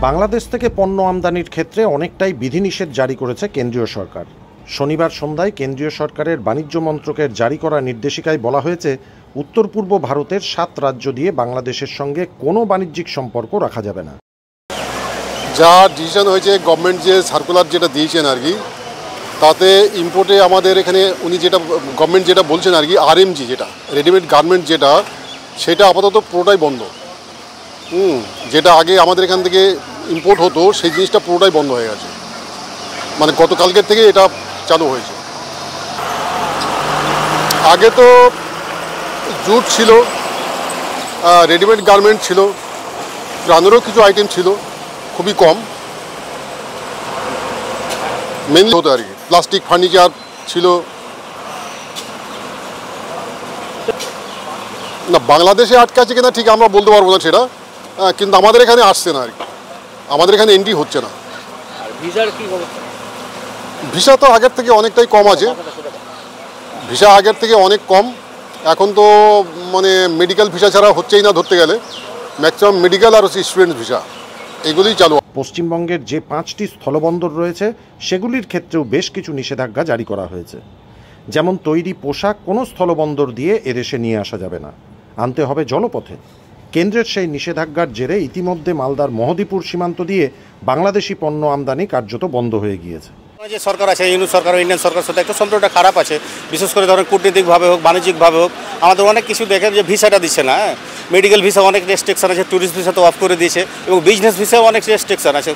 বাংলাদেশ থেকে পণ্য আমদানির ক্ষেত্রে অনেকটাই বিধিনিষেধ জারি করেছে কেন্দ্রীয় সরকার। শনিবার সন্ধ্যায় কেন্দ্রীয় সরকারের বাণিজ্য মন্ত্রকের জারি করা নির্দেশিকায় বলা হয়েছে, উত্তর পূর্ব ভারতের 7 রাজ্য দিয়ে বাংলাদেশের সঙ্গে কোনো বাণিজ্যিক সম্পর্ক রাখা যাবে না। যা ডিসিশন হয়েছে, গভর্নমেন্ট যে সার্কুলার যেটা দিয়েছেন আর কি, তাতে ইম্পোর্টে আমাদের এখানে উনি যেটা গভর্নমেন্ট যেটা বলছেন আর কি, আরএমজি যেটা রেডিমেড গার্মেন্ট যেটা, সেটা আপাতত পুরোটাই বন্ধ। যেটা আগে আমাদের এখান থেকে ইম্পোর্ট হতো সেই জিনিসটা পুরোটাই বন্ধ হয়ে গেছে, মানে গতকালকের থেকে এটা চালু হয়েছে। আগে তো জুট ছিল, রেডিমেড গার্মেন্ট ছিল, ত্রাণেরও কিছু আইটেম ছিল, খুবই কম, মেনলি হতো আর কি। প্লাস্টিক ফার্নিচার ছিল না। বাংলাদেশে আটকে আছে কিনা ঠিক আমরা বলতে পারবো না সেটা, কিন্তু আমাদের এখানে আসছে না আর কি, আমাদের এখানে এন্ট্রি হচ্ছে না। ভিসা তো আগের থেকে অনেকটাই কম আছে, ভিসা আগের থেকে অনেক কম। এখন তো মানে মেডিকেল ভিসা ছাড়া হচ্ছেই না, ধরতে গেলে ম্যাক্সিমাম মেডিকেল আর হচ্ছে স্টুডেন্ট ভিসা, এগুলোই চালু। পশ্চিমবঙ্গের যে 5টি স্থলবন্দর রয়েছে সেগুলির ক্ষেত্রেও বেশ কিছু নিষেধাজ্ঞা জারি করা হয়েছে। যেমন তৈরি পোশাক কোনো স্থলবন্দর দিয়ে এদেশে নিয়ে আসা যাবে না, আনতে হবে জলপথে। কেন্দ্রের সেই নিষেধাজ্ঞার জেরে ইতিমধ্যে মালদার মহদীপুর সীমান্ত দিয়ে বাংলাদেশি পণ্য আমদানি কার্যত বন্ধ হয়ে গিয়েছে। যে সরকার আছে, ইউনিয়ন সরকার ও ইন্ডিয়ান সরকারের সাথে একটু সম্পর্কটা খারাপ আছে, বিশেষ করে ধরেন কূটনীতিকভাবে হোক, বাণিজ্যিকভাবে হোক। আমাদের অনেক কিছু দেখেন যে ভিসাটা দিচ্ছে না, মেডিকেল ভিসা অনেক রেস্ট্রিকশন আছে, ট্যুরিস্ট ভিসা তো অফ করে দিয়েছে, এবং বিজনেস ভিসাও অনেক রেস্ট্রিকশন আছে।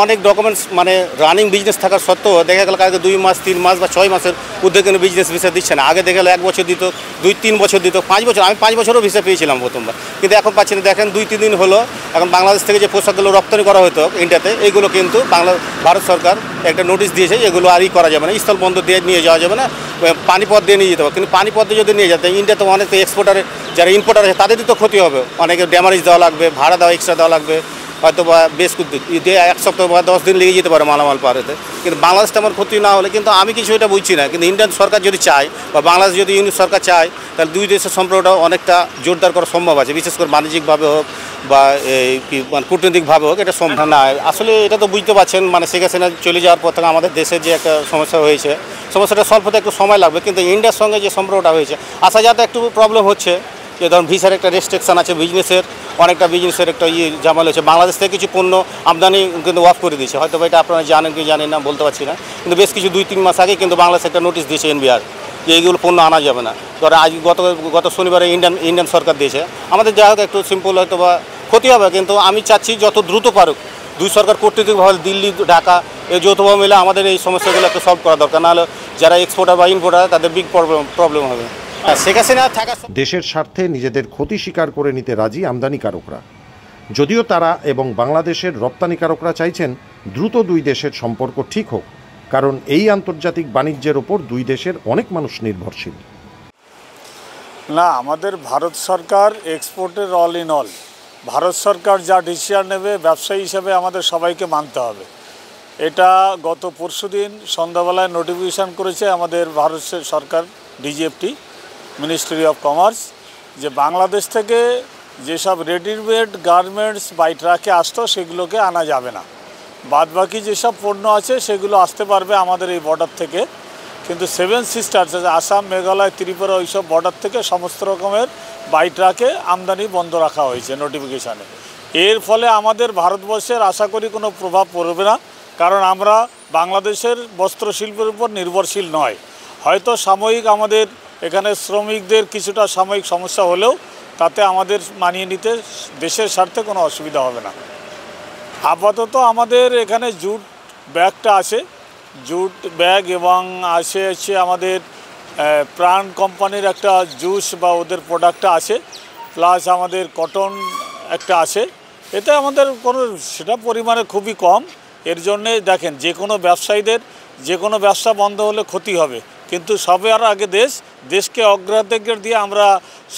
অনেক ডকুমেন্টস মানে রানিং বিজনেস থাকার সত্ত্বেও দেখা গেল কালকে 2 মাস 3 মাস বা 6 মাসের মধ্যে কোনো বিজনেস ভিসা দিচ্ছে না। আগে দেখা গেলো 1 বছর দিত, 2-3 বছর দিত, 5 বছর। আমি 5 বছরও ভিসা পেয়েছিলাম প্রথমবার, কিন্তু এখন পাচ্ছি না। দেখেন 2-3 দিন হলো এখন বাংলাদেশ থেকে যে পোশাকগুলো রপ্তানি করা হতো ইন্ডিয়াতে, এইগুলো কিন্তু ভারত সরকার একটা নোটিশ দিয়েছে, এগুলো আরই করা যাবে না, স্থল বন্দর দিয়ে নিয়ে যাওয়া যাবে না, পানিপথ দিয়ে নিয়ে যেতে হবে। কিন্তু পানিপথ দিয়ে যদি নিয়ে যেতে, ইন্ডিয়াতে অনেক এক্সপোর্টারের যারা ইম্পোর্টার আছে তাদেরই তো ক্ষতি হবে, অনেকে ড্যামারেজ দেওয়া লাগবে, ভাড়া দেওয়া এক্সট্রা দেওয়া লাগবে, হয়তো বা বেশ 1 সপ্তাহ বা 10 দিন লেগে যেতে পারে মালামাল পার হতে। কিন্তু বাংলাদেশটা আমার ক্ষতি না হলে, কিন্তু আমি কিছু এটা বুঝছি না। কিন্তু ইন্ডিয়ান সরকার যদি চায় বা বাংলাদেশ যদি ইউনিয়ন সরকার চায়, তাহলে দুই দেশের সম্পর্কটা অনেকটা জোরদার করা সম্ভব আছে, বিশেষ করে বাণিজ্যিকভাবে হোক বা এই মানে কূটনৈতিকভাবে হোক, এটা সম্ভব না। আসলে এটা তো বুঝতে পারছেন, মানে শেখ হাসিনা চলে যাওয়ার পর থেকে আমাদের দেশের যে একটা সমস্যা হয়েছে, সমস্যাটা সলভ হতে একটু সময় লাগবে। কিন্তু ইন্ডিয়ার সঙ্গে যে সম্পর্কটা হয়েছে, আসা যাতে একটু প্রবলেম হচ্ছে, যে ধরুন ভিসার একটা রেস্ট্রিকশান আছে, বিজনেসের অনেকটা বিজনেসের একটা জামাল হয়েছে। বাংলাদেশ থেকে কিছু পণ্য আমদানি কিন্তু অফ করে দিয়েছে, হয়তো এটা আপনারা জানেন কি জানেন না বলতে পারছি না। কিন্তু বেশ কিছু 2-3 মাস আগে কিন্তু বাংলাদেশ একটা নোটিশ দিয়েছে এনবিআর, যে এইগুলো পণ্য আনা যাবে না। ধরো আজ গত শনিবারে ইন্ডিয়ান সরকার দিয়েছে। আমাদের যা হোক একটু সিম্পল হয়তো বা ক্ষতি হবে, কিন্তু আমি চাচ্ছি যত দ্রুত পারুক দুই সরকার কর্তৃত্বভাবে, দিল্লি ঢাকা এই যৌথভাবে মিলে আমাদের এই সমস্যাগুলো একটু সলভ করা দরকার, নাহলে যারা এক্সপোর্টার বা ইম্পোর্টার তাদের বিগ প্রবলেম হবে। দেশের স্বার্থে নিজেদের ক্ষতি স্বীকার করে নিতে রাজি আমদানিকারকরা, যদিও তারা এবং বাংলাদেশের রপ্তানিকারকরা চাইছেন দ্রুত দুই দেশের সম্পর্ক ঠিক হোক, কারণ এই আন্তর্জাতিক বাণিজ্যের ওপর দুই দেশের অনেক মানুষ নির্ভরশীল। না, আমাদের ভারত সরকার এক্সপোর্টের অল ইন অল। ভারত সরকার যা ডিসিশন নেবে ব্যবসায়ী হিসেবে আমাদের সবাইকে মানতে হবে। এটা গত পরশুদিন সন্ধ্যাবেলায় নোটিফিকেশান করেছে আমাদের ভারত সরকার ডিজিএফটি, মিনিস্ট্রি অফ কমার্স, যে বাংলাদেশ থেকে যেসব রেডিমেড গার্মেন্টস বাই ট্রাকে আসতো সেগুলোকে আনা যাবে না। বাদবাকি যেসব পণ্য আছে সেগুলো আসতে পারবে আমাদের এই বর্ডার থেকে। কিন্তু 7 সিস্টার্স আসাম, মেঘালয়, ত্রিপুরা ওইসব বর্ডার থেকে সমস্ত রকমের বাই ট্রাকে আমদানি বন্ধ রাখা হয়েছে নোটিফিকেশানে। এর ফলে আমাদের ভারতবর্ষের আশা করি কোনো প্রভাব পড়বে না, কারণ আমরা বাংলাদেশের বস্ত্রশিল্পের উপর নির্ভরশীল নয়। হয়তো সাময়িক আমাদের এখানে শ্রমিকদের কিছুটা সাময়িক সমস্যা হলেও তাতে আমাদের মানিয়ে নিতে দেশের স্বার্থে কোনো অসুবিধা হবে না। আপাতত আমাদের এখানে জুট ব্যাগটা আছে, জুট ব্যাগ, এবং আছে আমাদের প্রাণ কোম্পানির একটা জুস বা ওদের প্রোডাক্টটা আছে, প্লাস আমাদের কটন একটা আছে। এতে আমাদের কোনো সেটা পরিমাণে খুবই কম। এর জন্যে দেখেন যে কোনো ব্যবসায়ীদের যে কোনো ব্যবসা বন্ধ হলে ক্ষতি হবে, কিন্তু সবার আগে দেশকে অগ্রাধিকার দিয়ে আমরা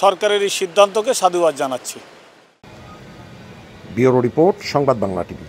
সরকারের এই সিদ্ধান্তকে সাধুবাদ জানাচ্ছি। ব্যুরো রিপোর্ট, সংবাদ বাংলা টিভি।